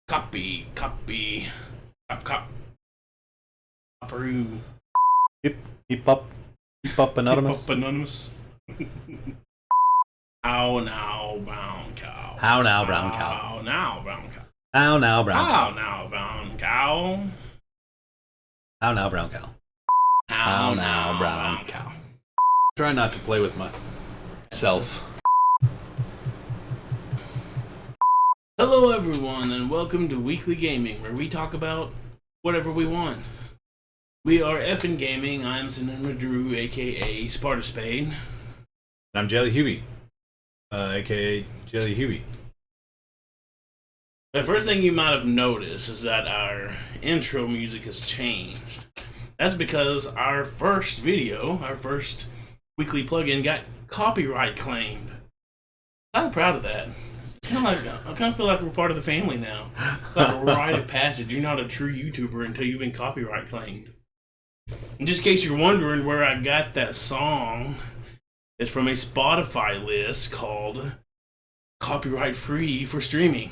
Copy. Copperoo. Hip up anonymous. Up anonymous. How now, brown cow? How now, brown cow? How now, brown cow? How now, brown How cow? now, brown cow? How now, brown cow? How now, brown cow? Try not to play with myself. Hello everyone and welcome to Weekly Gaming, where we talk about whatever we want. We are eFFn Gaming. I'm Cinemadrue, aka Sparta Spade. And I'm Jellyhewby, aka Jellyhewby. The first thing you might have noticed is that our intro music has changed. That's because our first video, our first weekly plugin, got copyright claimed. I'm proud of that. It's kind of like, I kind of feel like we're part of the family now. It's like a rite of passage. You're not a true YouTuber until you've been copyright claimed. And just in case you're wondering where I got that song, it's from a Spotify list called Copyright Free for Streaming.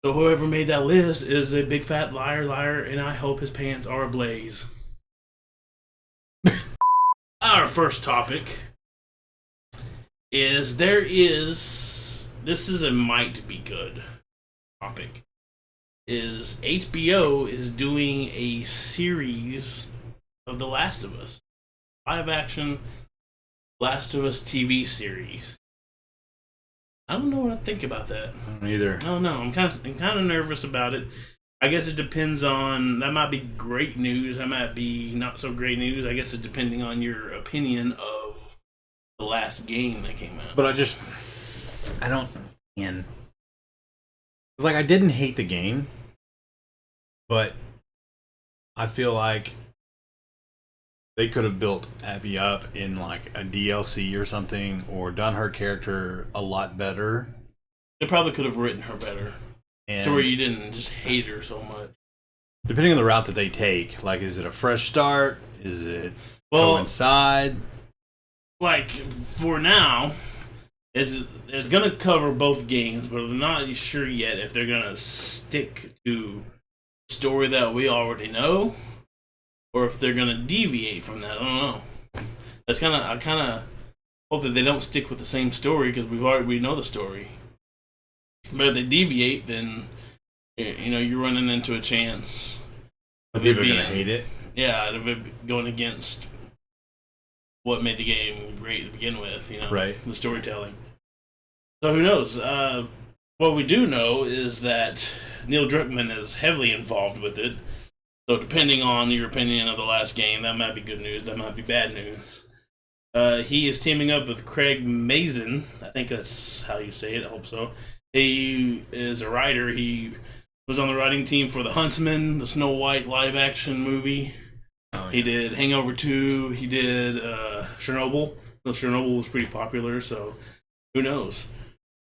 So whoever made that list is a big fat liar, and I hope his pants are ablaze. Our first topic is this is a might be good topic. Is HBO is doing a series of The Last of Us. Live action Last of Us TV series. I don't know what to think about that. I don't either. I don't know. I'm kind of nervous about it. I guess it depends on. That might be great news. That might be not so great news. I guess it's depending on your opinion of the last game that came out. But I don't. Man. It's like I didn't hate the game, but I feel like they could have built Abby up in like a DLC or something, or done her character a lot better. They probably could have written her better, And to where you didn't just hate her so much. depending on the route that they take, like, is it a fresh start? Is it coincide? Like for now, it's gonna cover both games, but I'm not sure yet if they're gonna stick to the story that we already know, or if they're gonna deviate from that. I don't know. I kind of hope that they don't stick with the same story, because we know the story. But if they deviate, then you're running into a chance of People are it gonna being, hate it. yeah, of it going against what made the game great to begin with. Right. The storytelling. So who knows? What we do know is that Neil Druckmann is heavily involved with it. So depending on your opinion of the last game, that might be good news, that might be bad news. He is teaming up with Craig Mazin. I think that's how you say it. I hope so. He is a writer. He was on the writing team for The Huntsman, the Snow White live-action movie. Oh, yeah. He did Hangover 2. He did Chernobyl. Well, Chernobyl was pretty popular, so who knows?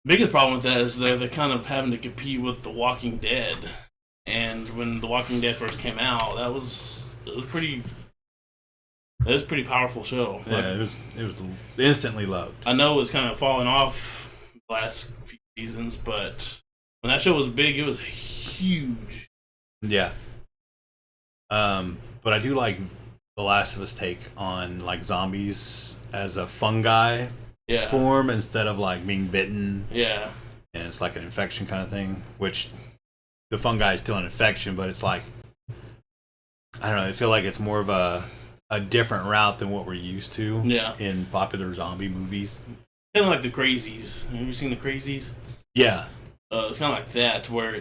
Biggest problem with that is they're kind of having to compete with The Walking Dead. And when The Walking Dead first came out, it was a pretty powerful show. Yeah, it was instantly loved. I know it's kind of fallen off the last few seasons, but when that show was big, it was huge. Yeah. But I do like The Last of Us take on like zombies as a fungi form instead of like being bitten. Yeah. And it's like an infection kind of thing, which the fungi is still an infection, but it's like, I don't know, I feel like it's more of a different route than what we're used to in popular zombie movies. Kind of like The Crazies. Have you seen The Crazies? Yeah. It's kind of like that, where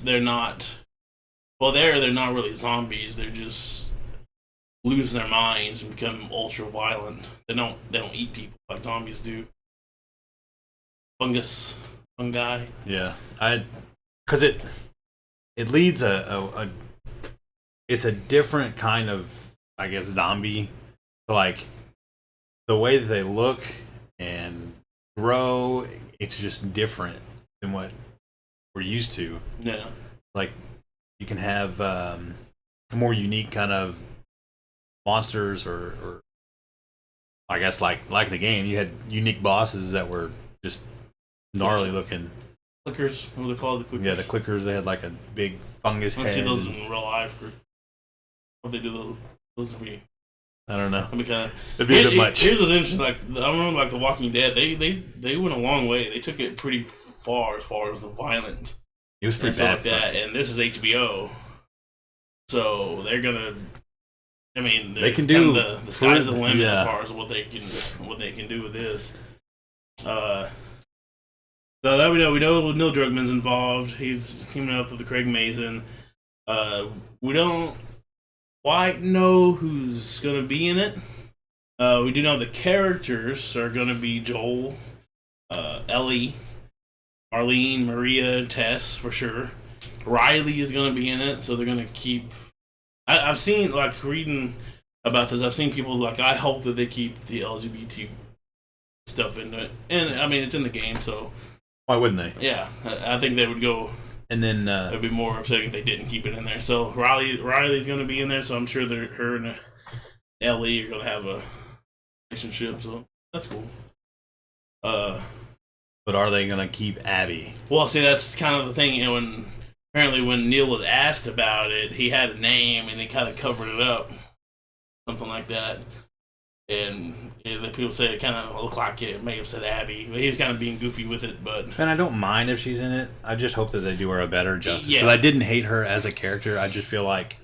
they're not really zombies. They're just lose their minds and become ultra violent. They don't eat people like zombies do. Fungi. Yeah. Because it leads it's a different kind of, I guess, zombie. Like the way that they look and grow, it's just different than what we're used to. Yeah. Like you can have a more unique kind of monsters, or I guess like the game, you had unique bosses that were just gnarly looking. clickers. What are they called? The clickers. Yeah, the clickers. They had like a big fungus head. Let's see those in real life. What they do those would be. I don't know. It'd be kind of. It'd be a bit much. Here's what's interesting. Like I remember, like The Walking Dead. They went a long way. They took it pretty far as the violence. It was pretty bad. Like that. And this is HBO, so they're gonna. I mean, they can do the sky's the limit as far as what they can do with this. So that we know Neil Druckmann's involved. He's teaming up with Craig Mazin. We don't quite know who's gonna be in it. We do know the characters are gonna be Joel, Ellie, Marlene, Maria, Tess for sure. Riley is gonna be in it, so they're gonna keep. I've seen, like, reading about this, I've seen people, like, I hope that they keep the LGBT stuff in it. And, I mean, it's in the game, so... Why wouldn't they? Yeah, I think they would go... And then... it would be more upsetting if they didn't keep it in there. So, Riley's going to be in there, so I'm sure that her and Ellie are going to have a relationship, so that's cool. But are they going to keep Abby? Well, see, that's kind of the thing, you know, apparently when Neil was asked about it, he had a name and he kind of covered it up. Something like that. And the people say it kind of looked like it may have said Abby. But he was kind of being goofy with it, but... And I don't mind if she's in it. I just hope that they do her a better justice. Yeah. Because I didn't hate her as a character. I just feel like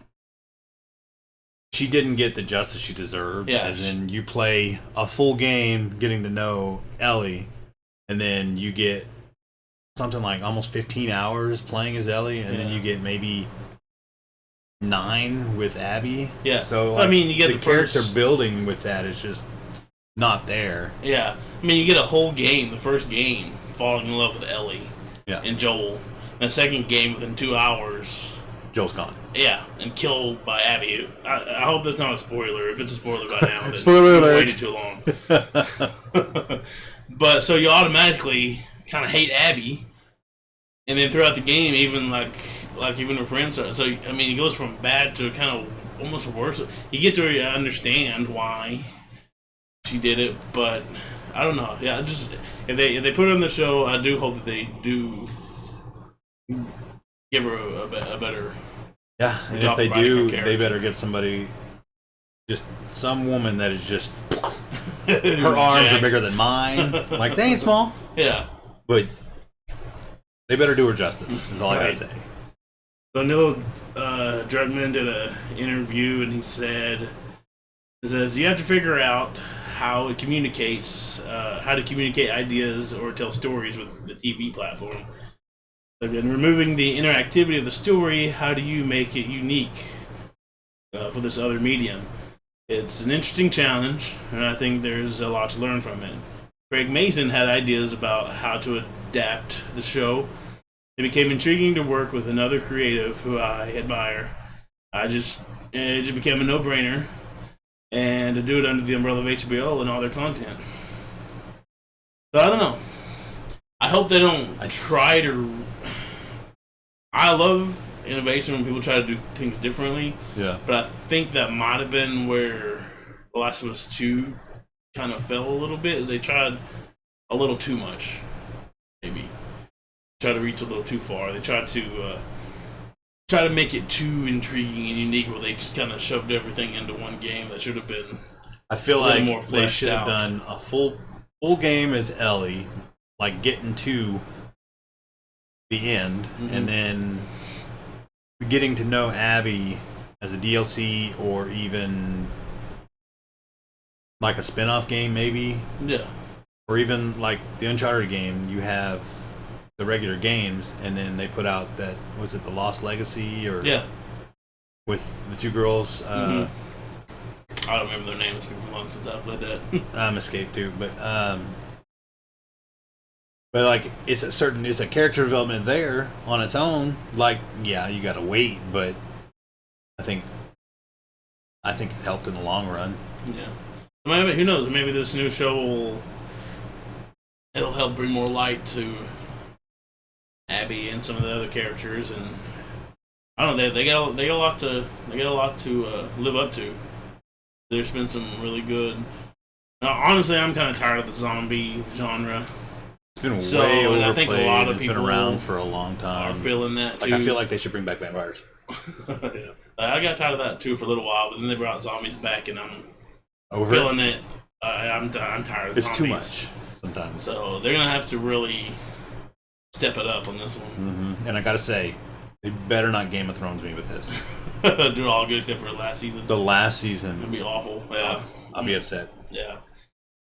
she didn't get the justice she deserved. Yeah. As in, you play a full game getting to know Ellie, and then you get something like almost 15 hours playing as Ellie, and then you get maybe 9 with Abby. Yeah. So like, I mean, you get the character building with that is just not there. Yeah. I mean, you get a whole game, the first game, falling in love with Ellie and Joel. And the second game, within 2 hours, Joel's gone. Yeah, and killed by Abby. I hope that's not a spoiler. If it's a spoiler by now, then spoiler alert. Waited too long. But so you automatically kind of hate Abby. And then throughout the game, even like even her friends are. So I mean, it goes from bad to kind of almost worse. You get to understand why she did it, but I don't know. Yeah, just if they put her on the show, I do hope that they do give her a better. Yeah, and if they do, they better get somebody, just some woman that is just her arms are bigger than mine. Like they ain't small. Yeah, but they better do her justice, is all I gotta say. So Neil Druckmann did an interview, and he says, you have to figure out how it communicates, how to communicate ideas or tell stories with the TV platform. And removing the interactivity of the story, how do you make it unique for this other medium? It's an interesting challenge, and I think there's a lot to learn from it. Craig Mazin had ideas about how to adapt the show. It became intriguing to work with another creative who I admire. It just became a no-brainer, and to do it under the umbrella of HBO and all their content. So I don't know. I hope they don't try to... I love innovation when people try to do things differently. Yeah. But I think that might have been where The Last of Us 2 kind of fell a little bit, is they tried a little too much. Maybe. Try to reach a little too far. They tried to make it too intriguing and unique, where they just kind of shoved everything into one game that should have been. I feel like more they should have done a full game as Ellie, like getting to the end, and then getting to know Abby as a DLC, or even like a spin-off game, maybe. Yeah. Or even like the Uncharted game, you have the regular games, and then they put out that, was it the Lost Legacy, or with the two girls. I don't remember their names. It's been long since I've played that. I'm escaped too, but like it's a character development there on its own. Like, yeah, you gotta wait, but I think it helped in the long run. Yeah. Maybe, who knows? Maybe this new show it'll help bring more light to Abby and some of the other characters, and I don't know. They got a lot to live up to. There's been some really good. Now, honestly, I'm kind of tired of the zombie genre. It's been So, way and overplayed. I think a lot of It's people been around for a long time. are feeling that too. Like, I feel like they should bring back vampires. Yeah. I got tired of that too for a little while, but then they brought zombies back, and I'm feeling it. I'm tired of it's zombies. too much sometimes. So they're gonna have to really step it up on this one. And I gotta say, they better not Game of Thrones me with this. Do it all good except for the last season. The last season. It'll be awful. Yeah. I'll be upset. Yeah.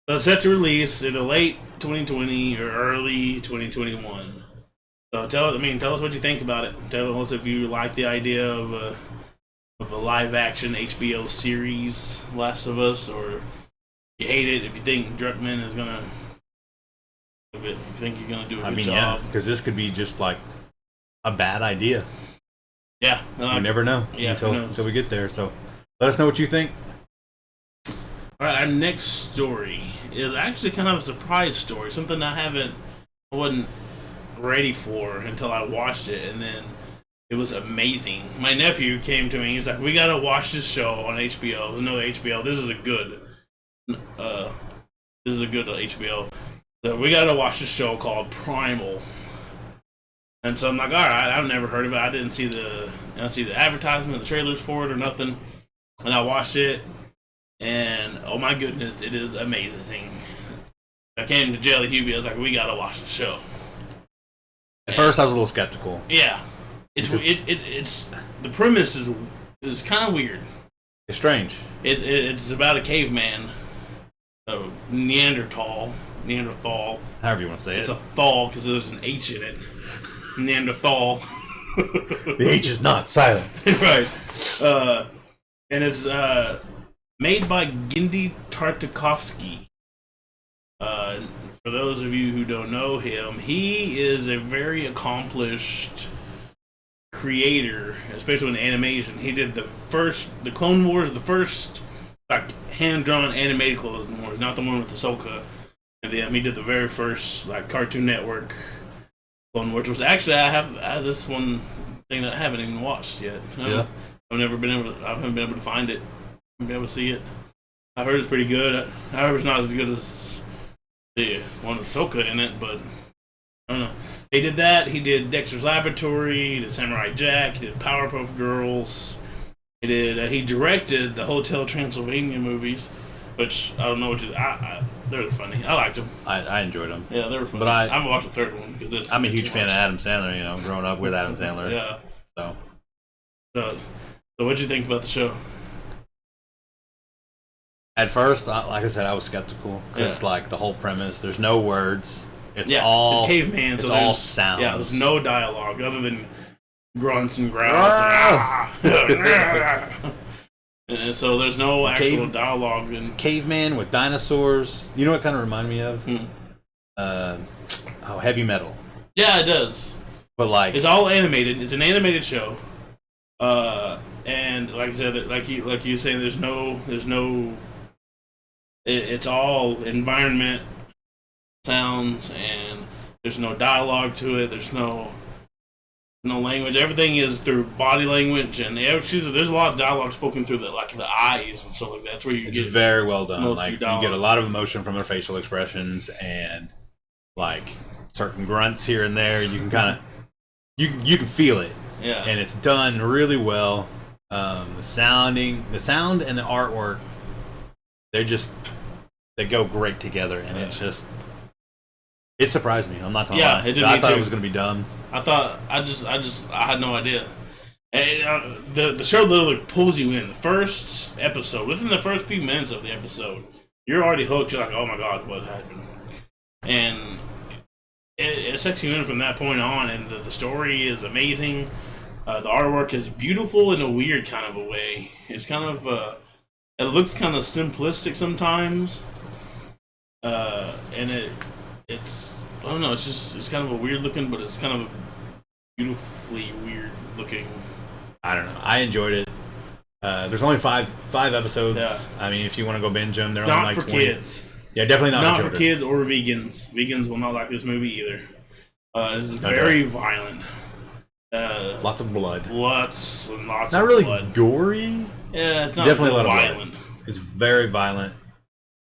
So it's set to release in the late 2020 or early 2021. So tell us what you think about it. Tell us if you like the idea of a live action HBO series, Last of Us, or you hate it. If you think Druckmann is gonna, if you think you're gonna do a good job. Yeah, because this could be just like a bad idea. Yeah, you never know until we get there. So let us know what you think. All right, our next story is actually kind of a surprise story, something I wasn't ready for until I watched it, and then it was amazing. My nephew came to me, he was like, "We gotta watch this show on HBO. There's no HBO. This is a good HBO. So we gotta watch this show called Primal." And so I'm like, all right, I've never heard of it. I didn't see the advertisement, the trailers for it, or nothing. And I watched it, and oh my goodness, it is amazing. I came to Jellyhewby. I was like, we gotta watch the show. At first, I was a little skeptical. Yeah, it's the premise is kind of weird. It's strange. It's about a caveman, a Neanderthal. However you want to say It's it. a thal because there's an H in it. Neanderthal. The H is not silent. Right. And it's made by Genndy Tartokovsky. For those of you who don't know him, he is a very accomplished creator, especially in animation. He did the Clone Wars, the first like hand-drawn animated Clone Wars, not the one with Ahsoka. And then he did the very first like Cartoon Network Clone Wars, which was actually I have this one thing that I haven't even watched yet. Yeah. I haven't been able to find it. I haven't been able to see it. I heard it's pretty good. I heard it's not as good as the one with Ahsoka in it, but I don't know. He did that. He did Dexter's Laboratory. He did Samurai Jack. He did Powerpuff Girls. He directed the Hotel Transylvania movies, which I don't know what they're funny. I liked them. I enjoyed them. Yeah, they were funny. But I haven't watched the third one because I'm a huge fan of Adam Sandler. You know, growing up with Adam Sandler. Yeah. So what'd you think about the show? At first, like I said, I was skeptical because like the whole premise, there's no words. It's all caveman. It's all sounds. Yeah, there's no dialogue other than grunts and growls. And so there's no actual dialogue. And caveman with dinosaurs. You know what kind of remind me of? Heavy Metal. Yeah, it does. But like it's all animated. It's an animated show. And like I said, like you say, there's no. It's all environment sounds, and there's no dialogue to it. There's no language. Everything is through body language, and there's a lot of dialogue spoken through the eyes and stuff like that. That's where it's very well done. Like you get a lot of emotion from their facial expressions and like certain grunts here and there. You can kind of you can feel it. Yeah, and it's done really well. The sound and the artwork, they go great together, and it surprised me. I'm not gonna lie. I thought it was gonna be dumb. I had no idea. And, the show literally pulls you in. The first episode, within the first few minutes of the episode, you're already hooked. You're like, oh my god, what happened? And it sucks you in from that point on, and the story is amazing. The artwork is beautiful in a weird kind of a way. It's kind of it looks kind of simplistic sometimes, and it's I don't know. It's kind of a weird looking, but it's kind of a beautifully weird looking. I don't know. I enjoyed it. There's only five episodes. Yeah. I mean, if you want to go binge them, they're not only like for 20. kids. Yeah, definitely not for kids or vegans. Vegans will not like this movie either. It's very violent. Lots of blood. Lots and lots not of really blood. Gory. Yeah, it's not definitely a lot violent. of blood. It's very violent.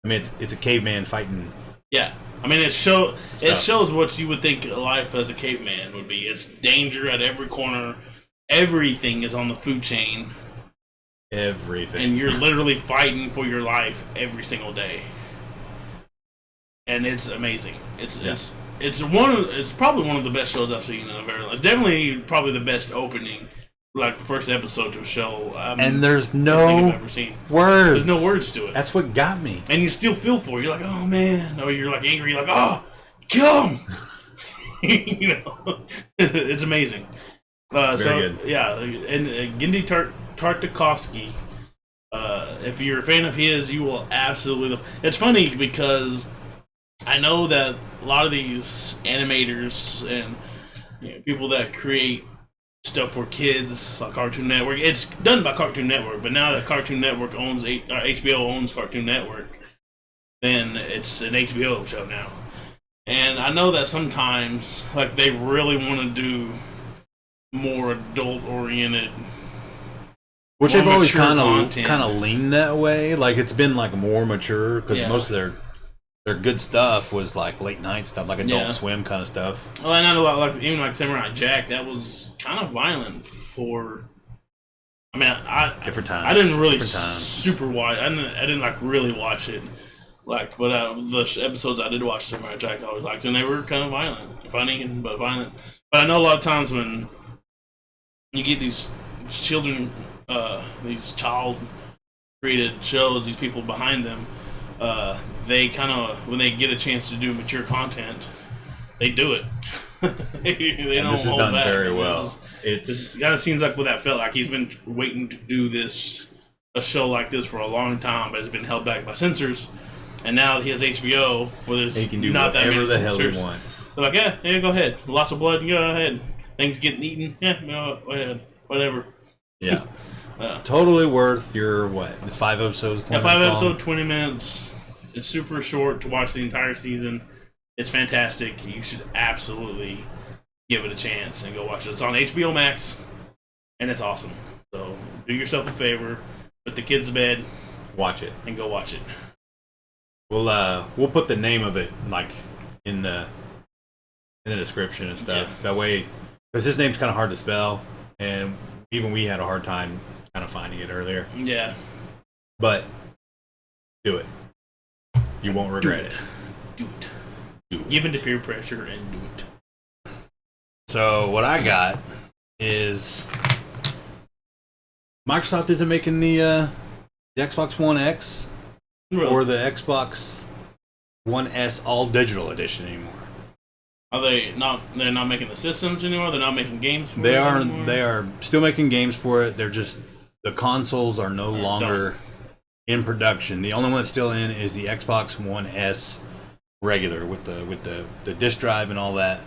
I mean, it's a caveman fighting. Yeah. I mean, it shows what you would think life as a caveman would be. It's danger at every corner. Everything is on the food chain. Everything. And you're literally fighting for your life every single day. And it's amazing. It's probably one of the best shows I've seen in a very long. Definitely probably the best opening, like first episode to a show. And there's no I've ever seen. words. There's no words to it. That's what got me. And you still feel for it. You're like, oh man, or you're like angry. You're like, oh, kill him. You know, it's amazing. Very good. Yeah, and Genndy Tartokovsky. If you're a fan of his, you will absolutely love. It's funny because I know that a lot of these animators and people that create stuff for kids, like Cartoon Network, it's done by Cartoon Network. But now that Cartoon Network owns HBO owns Cartoon Network, then it's an HBO show now. And I know that sometimes, like, they really want to do more adult-oriented, which they've always kind content. of leaned that way. Like, it's been like more mature because most of their good stuff was like late night stuff, like Adult Swim kind of stuff. Well, I know a lot, like even like Samurai Jack, that was kind of violent for. I mean, different times. I didn't really super watch. I didn't like really watch it, like, but the episodes I did watch Samurai Jack, I always liked, and they were kind of violent, funny but violent. But I know a lot of times when you get these children, these child-created shows, these people behind them, they kind of, when they get a chance to do mature content, they do it. They don't this is hold done back. very well. This kind of seems like what that felt like. He's been waiting to do a show like this for a long time, but it's been held back by censors. And now he has HBO, where there's he can do not that many whatever the censors. hell he wants. They're like, yeah, go ahead. Lots of blood, go ahead. Things getting eaten, go ahead. Whatever. Yeah. Totally worth your, what? It's 5 episodes, 20 5 minutes episodes, 20 minutes. It's super short to watch the entire season. It's fantastic. You should absolutely give it a chance and go watch it. It's on HBO Max, and it's awesome. So do yourself a favor, put the kids to bed, watch it, and go watch it. We'll put the name of it like in the description and stuff. Yeah. That way, because his name's kind of hard to spell, and even we had a hard time kind of finding it earlier. Yeah. But do it. You won't regret it. Do it. Give in to peer pressure and do it. So what I got is Microsoft isn't making the Xbox One X or the Xbox One S all digital edition anymore. Are they not? They're not making the systems anymore. They're not making games for it anymore? They are still making games for it. They're just, the consoles are no longer in production. The only one that's still in is the Xbox One S regular with the disc drive and all that.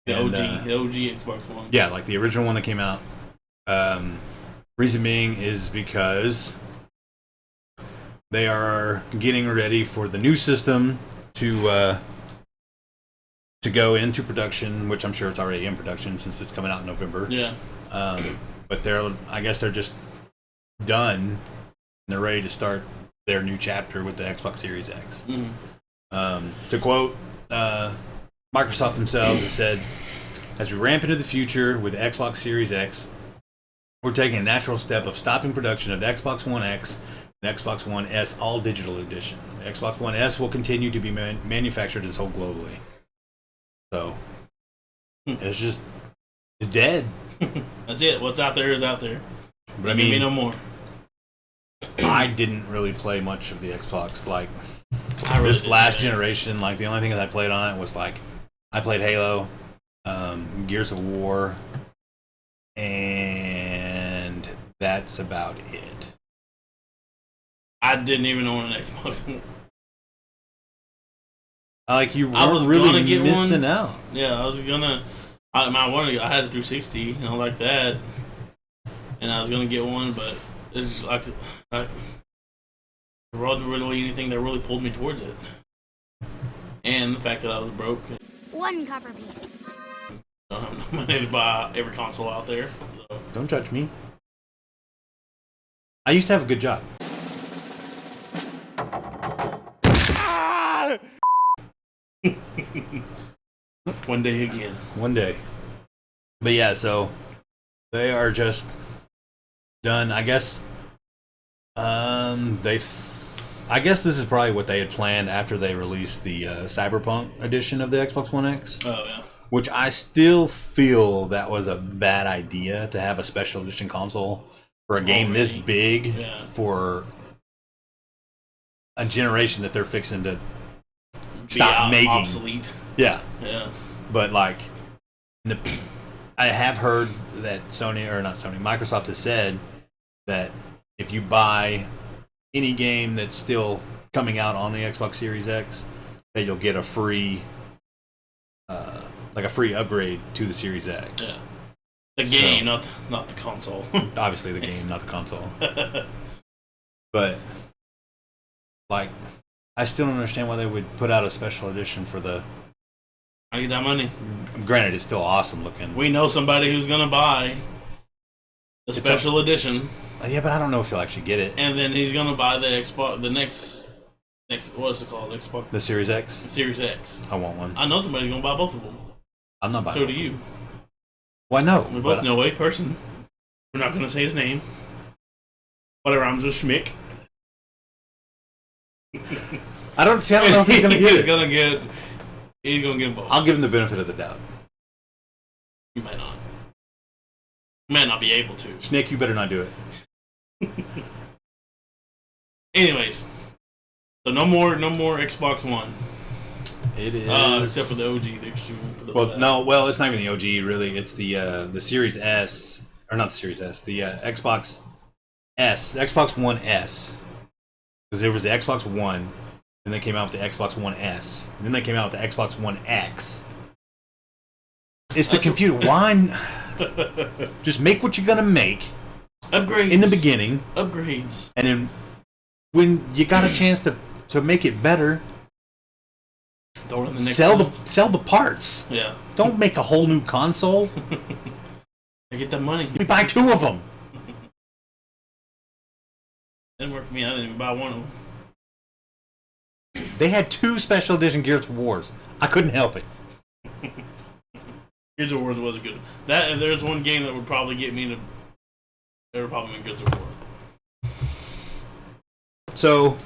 The OG Xbox One. Yeah, like the original one that came out. Reason being is because they are getting ready for the new system to go into production, which I'm sure it's already in production since it's coming out in November. Yeah. But I guess they're just done, and they're ready to start their new chapter with the Xbox Series X. Mm-hmm. To quote Microsoft themselves, it said, "As we ramp into the future with the Xbox Series X, we're taking a natural step of stopping production of the Xbox One X and Xbox One S all digital edition. The Xbox One S will continue to be manufactured and sold globally." So it's dead. That's it. What's out there is out there. But I mean, give me no more. I didn't really play much of the Xbox. Like really this last generation, like the only thing that I played on it was like I played Halo, Gears of War, and that's about it. I didn't even own an Xbox. Like you weren't really missing out. Yeah, I was gonna. I had a 360, like that, and I was gonna get one, but it's like there wasn't really anything that really pulled me towards it, and the fact that I was broke. One copper piece. I don't have no money to buy every console out there. So. Don't judge me. I used to have a good job. One day again. One day. But yeah, so they are just done. I guess. I guess this is probably what they had planned after they released the Cyberpunk edition of the Xbox One X. Oh yeah. Which I still feel that was a bad idea to have a special edition console for a game this big for a generation that they're fixing to stop making. Obsolete. Yeah. Yeah. But like, I have heard that Microsoft has said that if you buy any game that's still coming out on the Xbox Series X, that you'll get a free, like a free upgrade to the Series X. Yeah. The game, not the console. Obviously, the game, not the console. But like, I still don't understand why they would put out a special edition for the. I get that money. Granted, it's still awesome looking. We know somebody who's gonna buy the special edition. Yeah, but I don't know if you'll actually get it. And then he's gonna buy the Xbox, the next what's it called? Xbox. The Series X. The Series X. I want one. I know somebody's gonna buy both of them. I'm not buying. So do you. Well, no. We both know a person. We're not gonna say his name. But it rhymes with Schmick. I don't know if he's gonna get it. He's gonna get both. I'll give him the benefit of the doubt. You might not. You might not be able to. Snake, you better not do it. Anyways, so no more Xbox One. It is except for the OG. They're soon. Well, it's not even the OG really. It's the Series S, or not the Series S, the Xbox One S, because there was the Xbox One, and they came out with the Xbox One S, and then they came out with the Xbox One X. It's the computer. Why? Just make what you're gonna make. Upgrades in the beginning. Upgrades. And then when you got a chance to make it better, sell the parts. Yeah. Don't make a whole new console. I get that money. You buy two of them. Didn't work for me. I didn't even buy one of them. They had two special edition Gears of Wars. I couldn't help it. Gears of War was good. That if there's one game that would probably get me to, it would probably be Gears of War. So,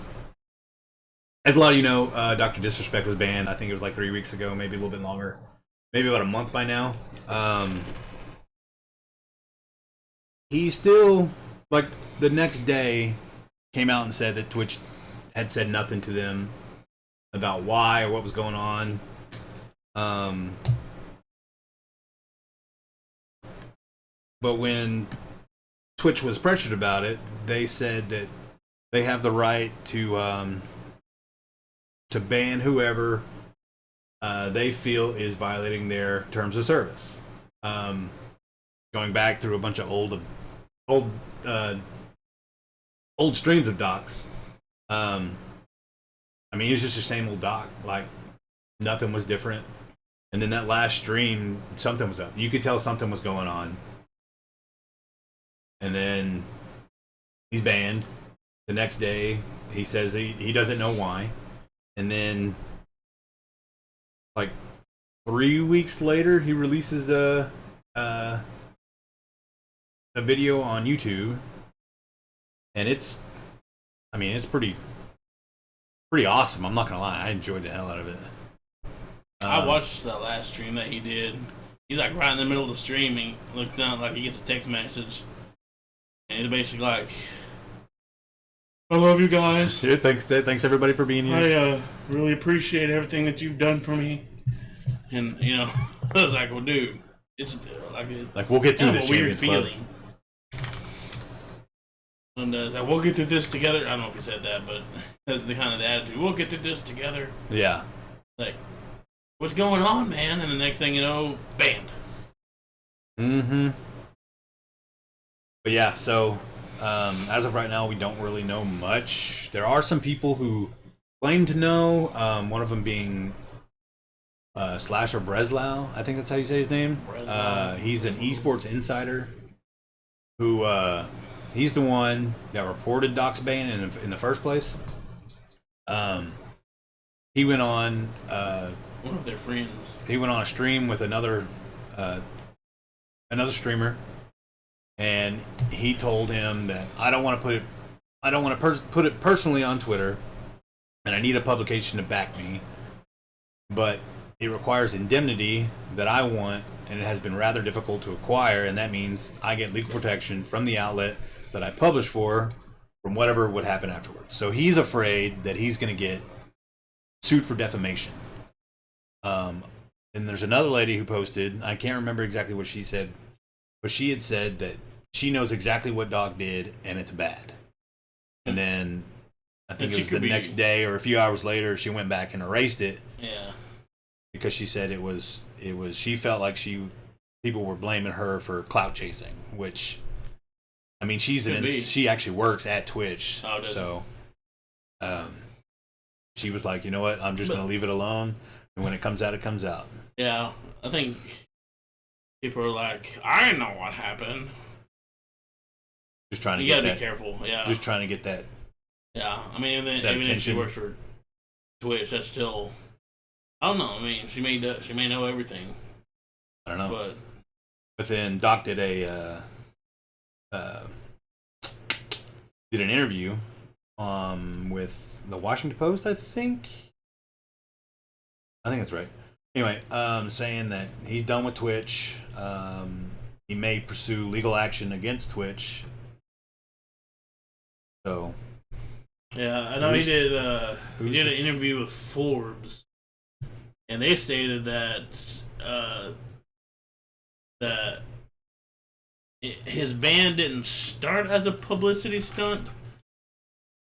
as a lot of you know, Dr. Disrespect was banned. I think it was like 3 weeks ago, maybe a little bit longer, maybe about a month by now. He still, like, the next day came out and said that Twitch had said nothing to them about why or what was going on. But when Twitch was pressured about it, they said that they have the right to ban whoever they feel is violating their terms of service. Going back through a bunch of old streams of docs. I mean, it's just the same old doc. Like, nothing was different. And then that last stream, something was up. You could tell something was going on. And then he's banned. The next day, he says he doesn't know why. And then, like, 3 weeks later, he releases a video on YouTube. And it's pretty awesome. I'm not gonna lie. I enjoyed the hell out of it. I watched that last stream that he did. He's like right in the middle of the stream and looks down like he gets a text message. And he's basically like, I love you guys. Yeah, thanks everybody for being here. I really appreciate everything that you've done for me. And, you know, I was like, well, dude, it's like we'll get through this. A weird feeling. And it's like, we'll get through this together. I don't know if he said that, but that's the kind of the attitude. We'll get through this together. Yeah. Like, what's going on, man? And the next thing you know, banned. Mm-hmm. But yeah, so as of right now, we don't really know much. There are some people who claim to know. One of them being Slasher Breslau. I think that's how you say his name. He's an esports insider who he's the one that reported Doc's ban in the first place. he went on one of their friends. He went on a stream with another streamer, and he told him that I don't want to put it personally on Twitter, and I need a publication to back me, but it requires indemnity that I want, and it has been rather difficult to acquire, and that means I get legal protection from the outlet that I publish for, from whatever would happen afterwards. So he's afraid that he's going to get sued for defamation. And there's another lady who posted, I can't remember exactly what she said, but she had said that she knows exactly what Doc did, and it's bad. And then I think it was the next day or a few hours later, she went back and erased it. Yeah. Because she said it was she felt like people were blaming her for clout chasing, which, I mean, she actually works at Twitch. Oh, so she was like, you know what, I'm just going to leave it alone, and when it comes out, it comes out. Yeah, I think people are like, I know what happened. Just trying to you gotta be careful. Yeah, just trying to get that. Yeah, I mean, even if she works for Twitch, that's still, I don't know. I mean, she may know everything. I don't know. But then Doc did did an interview with the Washington Post, I think that's right. Anyway, saying that he's done with Twitch. He may pursue legal action against Twitch. So yeah, I know he did an interview with Forbes, and they stated that that his ban didn't start as a publicity stunt,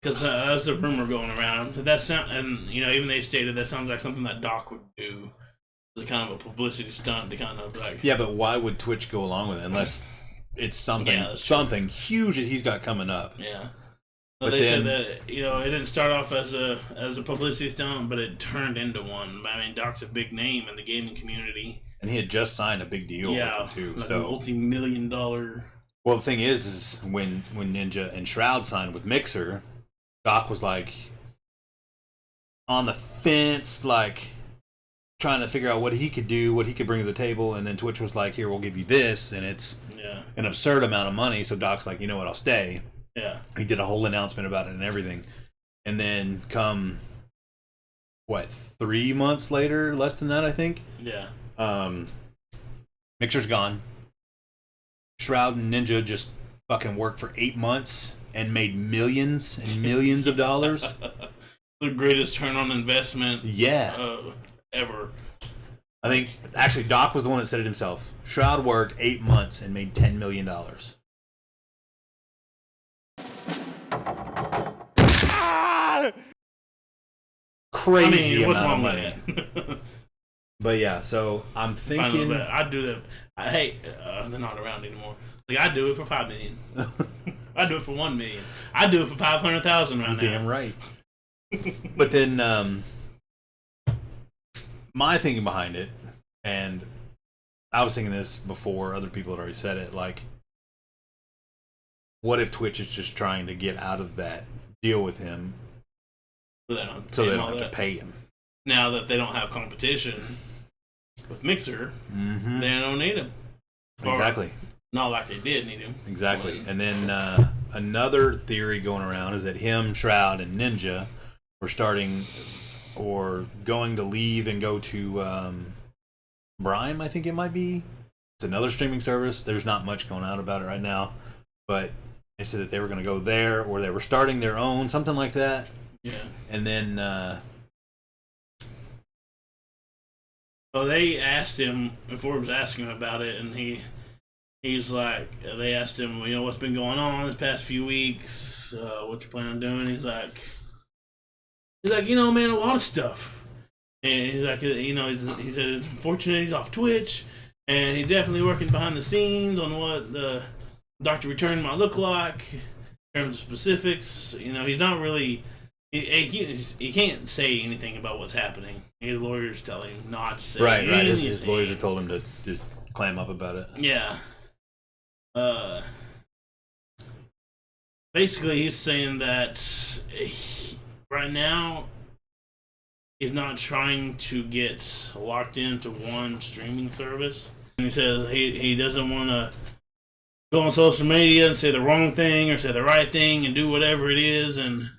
because there's a rumor going around and even they stated that sounds like something that Doc would do. It's kind of a publicity stunt to kind of like. Yeah, but why would Twitch go along with it unless it's something huge that he's got coming up? Yeah. But they said that it didn't start off as a publicity stunt, but it turned into one. I mean, Doc's a big name in the gaming community, and he had just signed a big deal with him too. Like so a multi-million-dollar. Well, the thing is when Ninja and Shroud signed with Mixer, Doc was like on the fence, like trying to figure out what he could do, what he could bring to the table, and then Twitch was like, "Here, we'll give you this," and it's an absurd amount of money. So Doc's like, "You know what? I'll stay." Yeah. He did a whole announcement about it and everything, and then come 3 months later, less than that, I think. Yeah. Mixer's gone. Shroud and Ninja just fucking worked for 8 months and made millions and millions of dollars. The greatest turn on investment. Yeah. Ever. I think actually Doc was the one that said it himself. Shroud worked 8 months and made $10 million. Crazy amount of money. But yeah, so I'm thinking I'd do that. They're not around anymore. Like, I'd do it for $5 million. I'd do it for $1 million. I'd do it for $500,000 right now. Damn right. But then my thinking behind it, and I was thinking this before other people had already said it, like, what if Twitch is just trying to get out of that deal with him so they don't have to pay him? Now that they don't have competition with Mixer, they don't need him. Exactly. Not like they did need him. Exactly. And then another theory going around is that him, Shroud, and Ninja were starting or going to leave and go to Prime, I think it might be. It's another streaming service. There's not much going out about it right now, but they said that they were going to go there, or they were starting their own, something like that. Yeah. And then well, they asked him, Forbes asked him about it, and he's like, they asked him, what's been going on this past few weeks, what you plan on doing? He's like, man, a lot of stuff. And he's like, he said it's unfortunate he's off Twitch, and he's definitely working behind the scenes on what the Dr. Return might look like in terms of specifics. He's not really, he can't say anything about what's happening. His lawyers tell him not to say anything. Right. His lawyers have told him to just clam up about it. Yeah. Basically, he's saying that right now he's not trying to get locked into one streaming service. And he says he doesn't want to go on social media and say the wrong thing or say the right thing and do whatever it is. And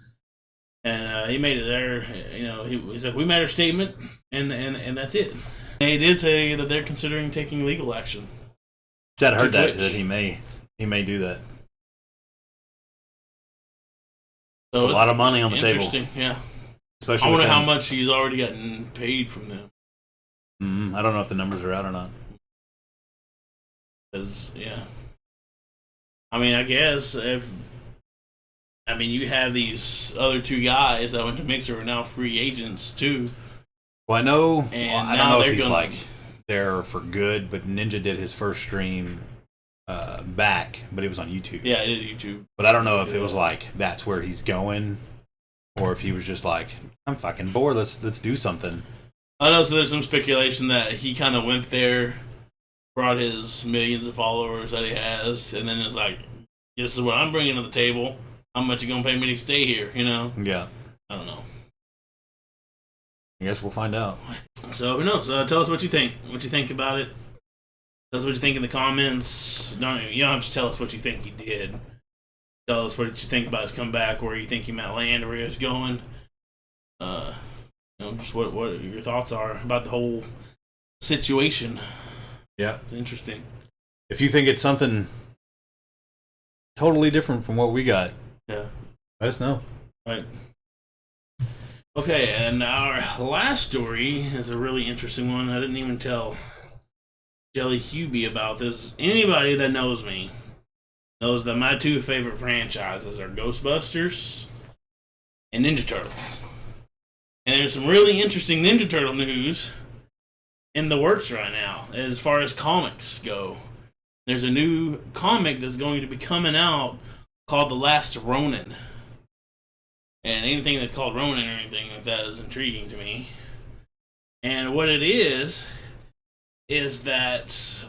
he made it there. You know, he said, we made our statement, and that's it. They did say that they're considering taking legal action. I heard that he may do that. So it's a lot of money on the table. Interesting, yeah. Especially I wonder how much he's already gotten paid from them. I don't know if the numbers are out or not. Because, yeah. I mean, I guess you have these other two guys that went to Mixer who are now free agents too. Well, I know. And I don't know if he's like there for good, but Ninja did his first stream back, but it was on YouTube. Yeah, he did YouTube. But I don't know if it was like that's where he's going, or if he was just like, I'm fucking bored. Let's do something. I know. So there's some speculation that he kind of went there, brought his millions of followers that he has, and then it's like, this is what I'm bringing to the table. How much you gonna pay me to stay here? You know? Yeah. I don't know. I guess we'll find out. So who knows? Tell us what you think. What you think about it. Tell us what you think in the comments. You don't have to tell us what you think he did. Tell us what you think about his comeback, where you think he might land, where he's going. Just what your thoughts are about the whole situation. Yeah, it's interesting. If you think it's something totally different from what we got, yeah, let us know. Right. Okay, and our last story is a really interesting one. I didn't even tell Jellyhewby about this. Anybody that knows me knows that my two favorite franchises are Ghostbusters and Ninja Turtles. And there's some really interesting Ninja Turtle news in the works right now as far as comics go. There's a new comic that's going to be coming out called The Last Ronin. And anything that's called Ronin or anything like that is intriguing to me. And what it is that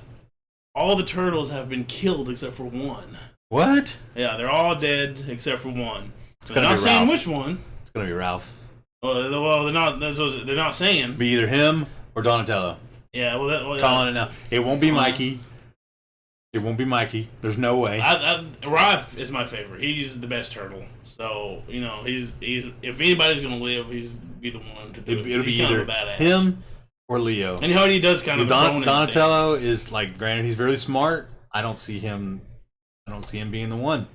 all the turtles have been killed except for one. What? Yeah, they're all dead except for one. They're not saying which one. It's gonna be Ralph. Well, they're not. They're not saying. Be either him or Donatello. Yeah, calling it now. It won't be Mikey. It won't be Mikey. There's no way. Ralph is my favorite. He's the best turtle. So he's if anybody's gonna live, he's be the one to do it. It'll be kind either of a badass. him or Leo. And he already does kind of Donatello is like, granted, he's very smart. I don't see him being the one.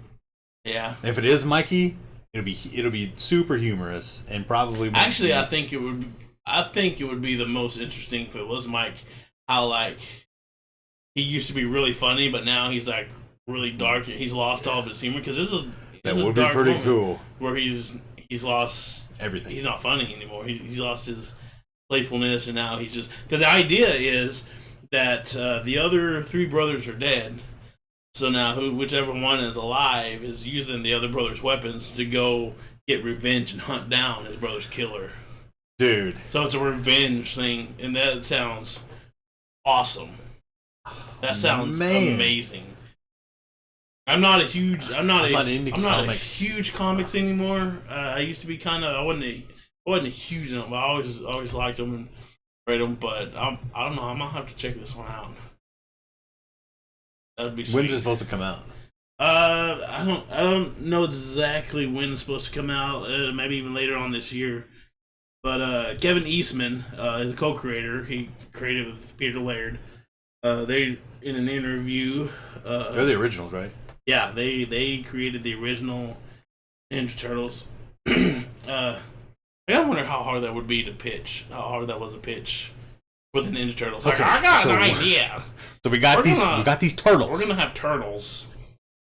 Yeah. If it is Mikey, it'll be super humorous and probably. Actually, I think it would be the most interesting if it was Mike. How like he used to be really funny, but now he's like really dark and he's lost all of his humor. Because that would be pretty cool. Where he's lost everything. He's not funny anymore. He's lost his playfulness, and now he's just. Because the idea is that the other three brothers are dead. So now, whichever one is alive is using the other brother's weapons to go get revenge and hunt down his brother's killer. Dude. So it's a revenge thing, and that sounds awesome. That sounds amazing. I'm not a huge comics anymore. I used to be kind of. I wasn't a huge one, but I always liked them and read them. But I don't know. I might have to check this one out. That'd be sweet. When's it supposed to come out? I don't know exactly when it's supposed to come out. Maybe even later on this year. But Kevin Eastman, the co-creator, he created with Peter Laird. They in an interview. They're the originals, right? Yeah, they created the original Ninja Turtles. I wonder how hard that would be to pitch. How hard that was to pitch for the Ninja Turtles. Okay, I got an idea. So we got these turtles. We're gonna have turtles,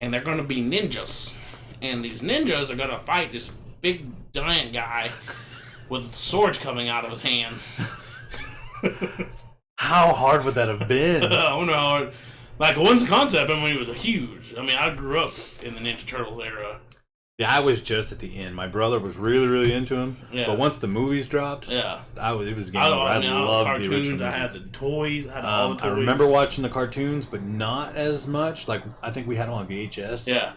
and they're gonna be ninjas, and these ninjas are gonna fight this big giant guy with swords coming out of his hands. How hard would that have been? I wonder how hard. Like, once the concept, it was huge. I mean, I grew up in the Ninja Turtles era. Yeah, I was just at the end. My brother was really, really into him. Yeah. But once the movies dropped, it was game over. I loved the original. I had the toys. I had all the toys. I remember watching the cartoons, but not as much. Like, I think we had them on VHS. Yeah.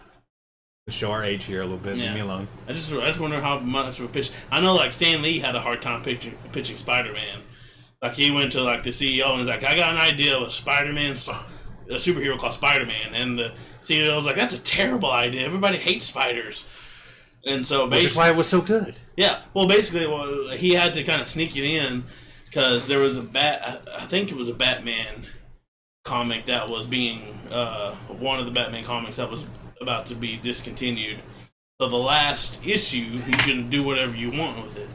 Show our age here a little bit. Yeah. Leave me alone. I just wonder how much of a pitch. I know like Stan Lee had a hard time pitching Spider-Man. Like he went to like the CEO and was like, I got an idea of a superhero called Spider-Man, and the CEO was like, that's a terrible idea. Everybody hates spiders. And so basically, which is why it was so good. Yeah. Well, basically, he had to kind of sneak it in because there was I think it was a Batman comic that was being one of the Batman comics that was about to be discontinued. So the last issue, you can do whatever you want with it.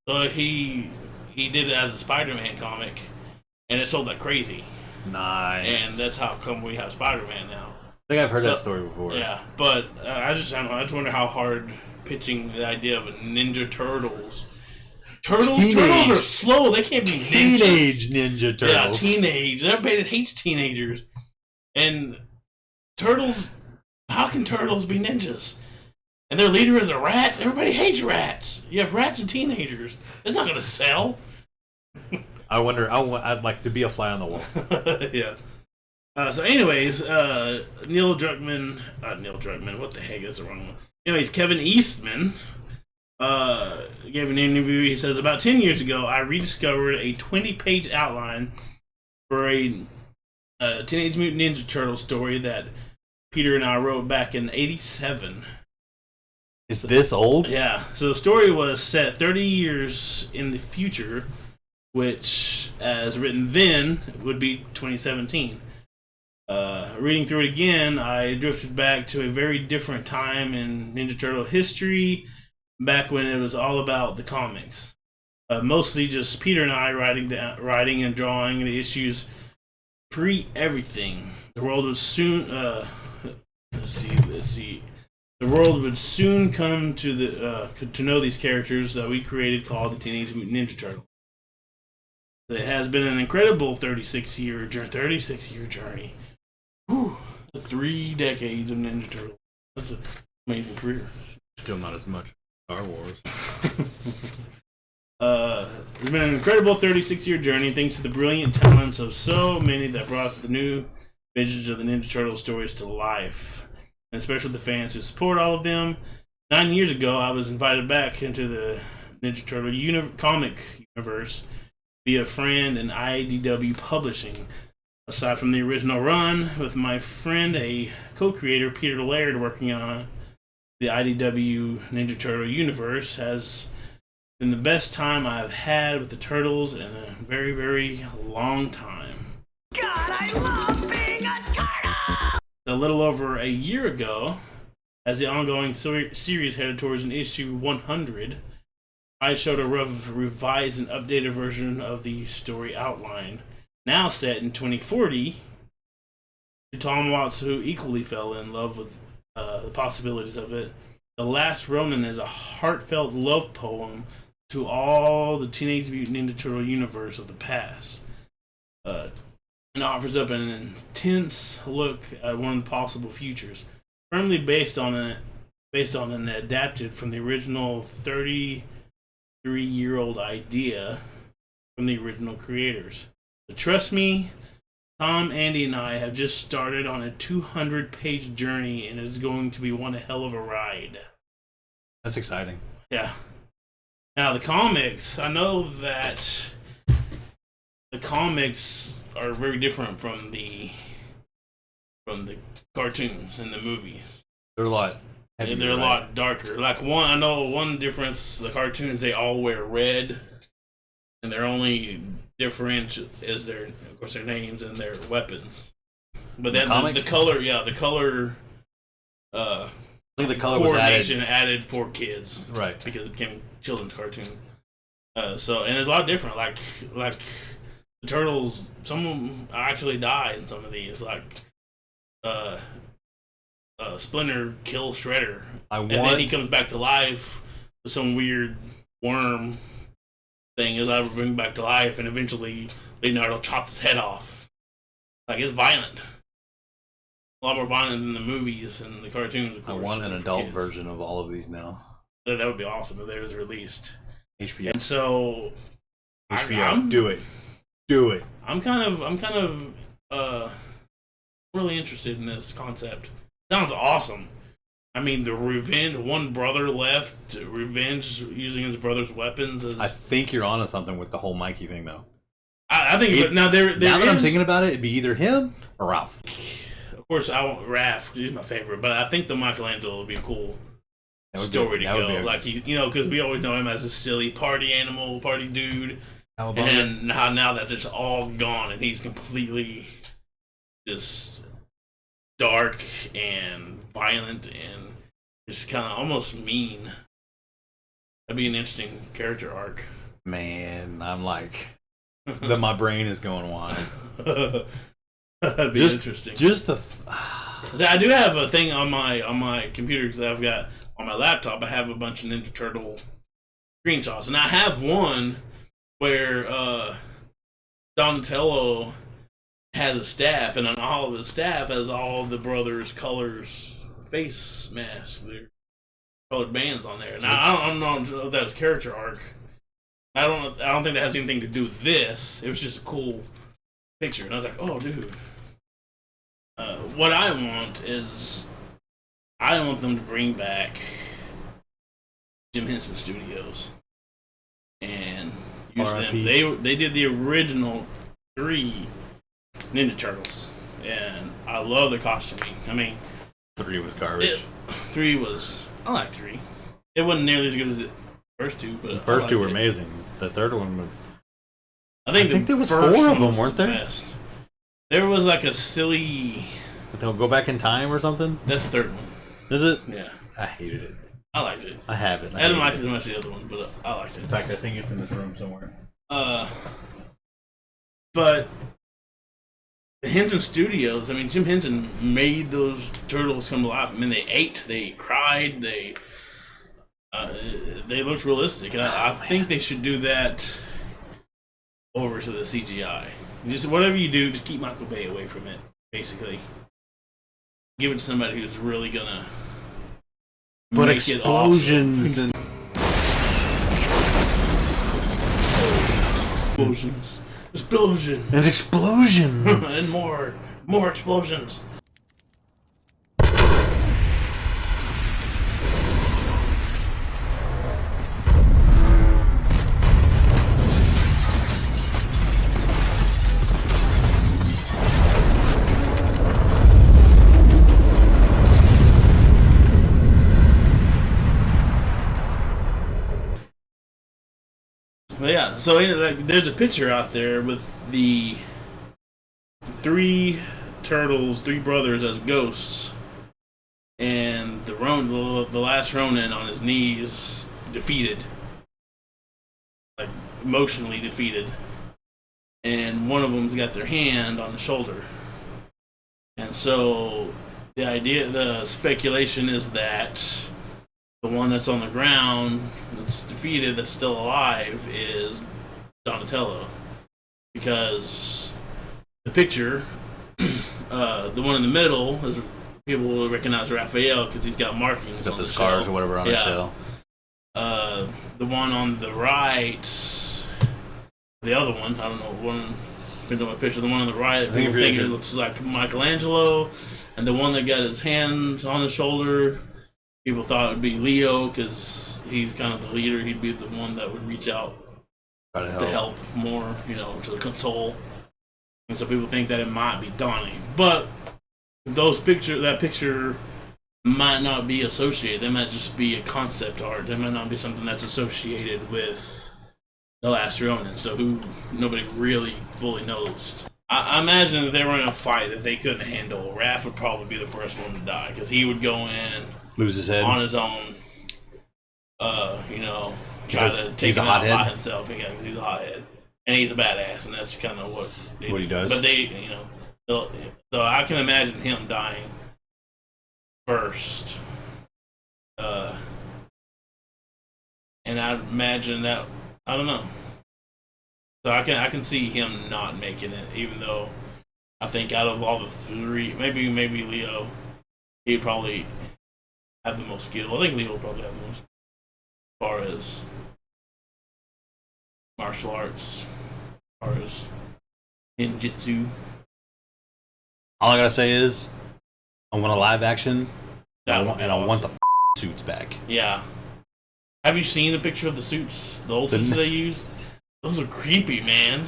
So he did it as a Spider-Man comic, and it sold like crazy. Nice. And that's how come we have Spider-Man now. I think I've heard that story before. Yeah, but I just wonder how hard pitching the idea of a Ninja Turtles. Turtles are slow. They can't be ninjas. Teenage Ninja Turtles. Yeah, teenage. Everybody hates teenagers. And turtles, how can turtles be ninjas? And their leader is a rat? Everybody hates rats. You have rats and teenagers. It's not going to sell. I wonder, I'd like to be a fly on the wall. Yeah. So anyways, Neil Druckmann, what the heck is the wrong one? Anyways, Kevin Eastman gave an interview. He says, about 10 years ago, I rediscovered a 20-page outline for a Teenage Mutant Ninja Turtle story that Peter and I wrote back in '87. Is this old? Yeah. So the story was set 30 years in the future, which, as written then, would be 2017. Reading through it again, I drifted back to a very different time in Ninja Turtle history, back when it was all about the comics. Mostly just Peter and I writing and drawing the issues pre-everything. The world was soon... let's see. The world would soon come to know these characters that we created called the Teenage Mutant Ninja Turtle. It has been an incredible 36-year journey. Whew. 3 decades of Ninja Turtle. That's an amazing career. Still not as much Star Wars. It's been an incredible 36-year journey thanks to the brilliant talents of so many that brought the new vintage of the Ninja Turtle stories to life. And especially the fans who support all of them. 9 years ago, I was invited back into the Ninja Turtle comic universe via a friend in IDW Publishing. Aside from the original run, with my friend, a co-creator, Peter Laird, working on the IDW Ninja Turtle universe, has been the best time I've had with the Turtles in a very, very long time. God, I love being a turtle! A little over a year ago, as the ongoing series headed towards an issue 100, I showed a rough, revised and updated version of the story outline, now set in 2040, to Tom Watts, who equally fell in love with the possibilities of it. The Last Ronin is a heartfelt love poem to all the Teenage Mutant Ninja Turtle universe of the past. And offers up an intense look at one of the possible futures, firmly based on an adapted from the original 33-year-old idea from the original creators. But trust me, Tom, Andy, and I have just started on a 200-page journey, and it's going to be one hell of a ride. That's exciting. Yeah. Now, the comics, I know that the comics are very different from the cartoons and the movies. They're a lot heavier, They're a lot darker. Like I know one difference, the cartoons, they all wear red, and their only difference is their names and their weapons. But then the color, I think the color was added for kids, right? Because it became a children's cartoon. And it's a lot different. Like the Turtles, some of them actually die in some of these. Like Splinter kills Shredder, and then he comes back to life with some weird worm thing. Is I bring back to life, and eventually Leonardo chops his head off. Like, it's violent. A lot more violent than the movies and the cartoons, of course. I want an adult version of all of these now. That would be awesome if they was released. HBO. And so HBO, do it. I'm kind of really interested in this concept. Sounds awesome. I mean, the revenge. One brother left. Revenge using his brother's weapons. I think you're onto something with the whole Mikey thing, though. I think now there now that is, I'm thinking about it, it'd be either him or Ralph. Of course, I want Raph. He's my favorite, but I think the Michelangelo would be a cool story to go. Like because we always know him as a silly party animal, party dude, and now that it's all gone and he's completely just dark and violent and just kind of almost mean. That'd be an interesting character arc. Man, I'm like, my brain is going wild. That'd be interesting. I do have a thing on my computer because I've got on my laptop. I have a bunch of Ninja Turtle screenshots, and I have one where Donatello has a staff, and on all of his staff has all the brothers' colors face masks, their colored bands on there. Now I don't know if that was character arc. I don't think that has anything to do with this. It was just a cool picture, and I was like, oh, dude. What I want is, I want them to bring back Jim Henson Studios and use them. They did the original 3 Ninja Turtles, and I love the costuming. I mean, 3 was garbage. 3 was, I like 3. It wasn't nearly as good as the first 2, but the first 2 were amazing. The third one was. I think there was 4 of them, weren't there? Best. There was like a silly. But they'll go back in time or something. That's the third one. Is it? Yeah. I hated it. I liked it. I have it. I didn't like it as much as the other one, but I liked it. In fact, I think it's in this room somewhere. But the Henson Studios. I mean, Jim Henson made those turtles come to life. I mean, they ate, they cried, they looked realistic. And I think they should do that over to the CGI. Just whatever you do, just keep Michael Bay away from it. Basically, give it to somebody who's really gonna. But explosions and explosions and explosions and more explosions. Yeah, so there's a picture out there with the 3 turtles, 3 brothers as ghosts, and the last Ronin on his knees, defeated, like emotionally defeated, and one of them's got their hand on the shoulder, and so the speculation is that the one that's on the ground that's defeated, that's still alive, is Donatello. Because the picture, the one in the middle, is people will recognize Raphael because he's got markings on the scars shell. Or whatever on his shell. The one on the right, the other one, I don't know, one, depends on my picture, the one on the right, people think it looks like Michelangelo, and the one that got his hands on his shoulder, people thought it would be Leo because he's kind of the leader. He'd be the one that would reach out to help more, to console. And so people think that it might be Donnie. But that picture might not be associated. They might just be a concept art. They might not be something that's associated with the last Ronin. So nobody really fully knows. I imagine if they were in a fight that they couldn't handle, Raph would probably be the first one to die because he would go in, lose his head on his own, try to take him out by himself. Yeah, because he's a hothead. And he's a badass, and that's kind of what he does. But so I can imagine him dying first. And I imagine that, I don't know. So I can see him not making it, even though I think out of all the 3, maybe Leo, he'd probably have the most skill. I think Leo would probably have the most, as far as martial arts, as far as ninjutsu. All I gotta say is, I want a live action That would be I want the awesome. suits back. Yeah. Have you seen a picture of the suits? The old suits they use? Those are creepy, man.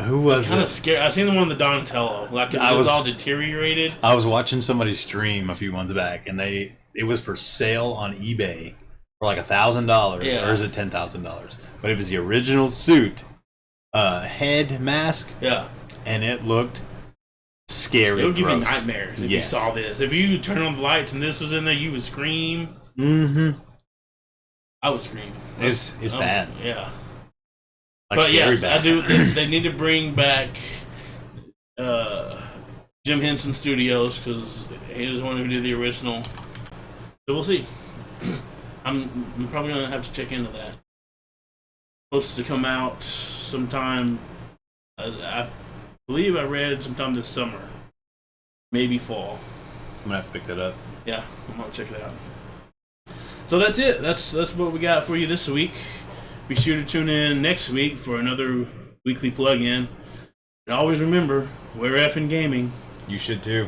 Who was Kind it? of scary. I've seen the one in the Donatello. Like, it was all deteriorated. I was watching somebody stream a few months back, and it was for sale on eBay for like $1,000, or is it $10,000? But it was the original suit, head mask. Yeah. And it looked scary. It would give you gross. nightmares if you saw this. If you turn on the lights and this was in there, you would scream. Mm-hmm. I would scream. It's bad. Yeah. Like, but yes, bad. I do. They need to bring back Jim Henson Studios because he was the one who did the original. So we'll see. I'm probably gonna have to check into that. Supposed to come out sometime. I believe I read sometime this summer, maybe fall. I'm gonna have to pick that up. Yeah, I'm gonna check it out. So that's it. That's what we got for you this week. Be sure to tune in next week for another weekly plug-in. And always remember, we're effing gaming. You should too.